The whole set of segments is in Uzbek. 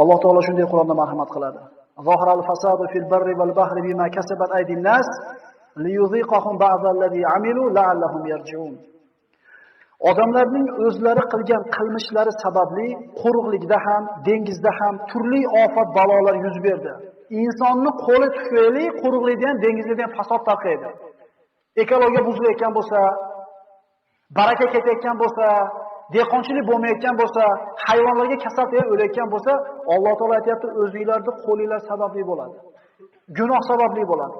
Alloh taolo shunday Qur'onda marhamat qiladi. Zohiral fasadu fil barri val bahri bima kasabat aydin nas liyuziqahum ba'dallazi amilu la'allahum yarji'un. Odamlarning o'zlari qilgan qilmishlari sababli quruqlikda ham, dengizda ham turli ofat balolar yuz berdi. Insonning qo'li tufayli quruqlikda ham, dengizda ham fasod tarqaydi. Ekologiya buzilayotgan bo'lsa, baraka ketayotgan bo'lsa, dehqonchilik bo'lmayotgan bo'lsa, hayvonlarga kasal kelib o'layotgan bo'lsa, Alloh taolo aytayapti, o'zingizlarning qo'linglar sababli bo'ladi. Gunoh sababli bo'ladi.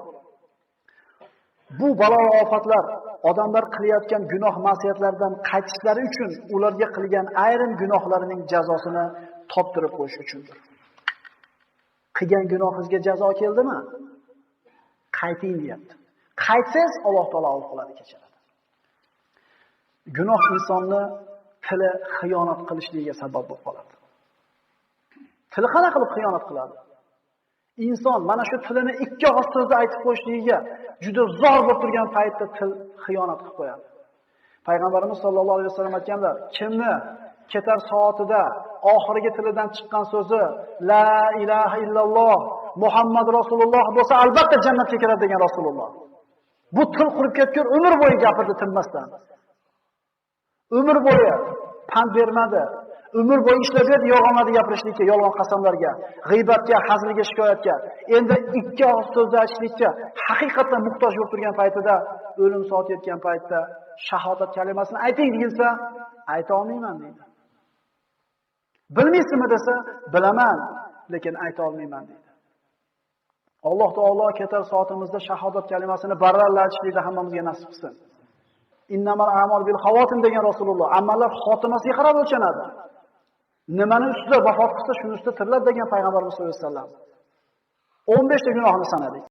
Bu balo va ofatlar odamlar qilayotgan gunoh ma'siyatlardan qaytishlari uchun ularga qilgan ayrim gunohlarining jazosini toptirib qo'yish uchundir. Qilgan gunohingizga jazo keldimi? Qayting deyapti. Qaytsangiz Alloh taolo afv qiladi, kechiradi. Gunoh insonni tili xiyonat qilishligiga sabab bo'lib qoladi. Tili qanaqa qilib xiyonat qiladi? Inson mana shu tilini ikki og'iz so'zda aytib qo'yishligiga juda zo'r bo'lib turgan paytda til xiyonat qilib qo'yadi. Payg'ambarimiz sollallohu alayhi vasallam aytganlar, kimni ketar soatida oxirgi tilidan chiqqan so'zi la ilaha illalloh Muhammad Rasululloh bo'lsa, albatta jannatga kiradi degan Rasululloh. Bu til qurib ketgan, umr bo'yi gapirdi tinmasdan. Umr bo'yi pand bermadi. Umr bo'yi ishlab berdi yolg'onlarni gapirishlikka, yolg'on qasamlarga, g'iybatga, hazilga, shikoyatga. Endi ikki og'iz so'zda aytishlikka haqiqatan muhtoj bo'lib turgan paytida, o'lim soati yetgan paytda shahodat kalimasini ayting deilsa, ayta olmayman deydi. Bilmaysizmi desa, bilaman, lekin ayta olmayman deydi. Alloh taolo ketar soatimizda shahodat kalimasini baralla aytishlikda hammamizga nasib qilsin. Innamal a'mal bil xavotim degan Rasululloh, amallar xotimasiga qarab o'lchanadi. Nimani ustida vafot qilsa, shuni ustida tiriladi degan payg'ambarimiz sollallohu alayhi vasallam. 15 ta gunohni sanadik.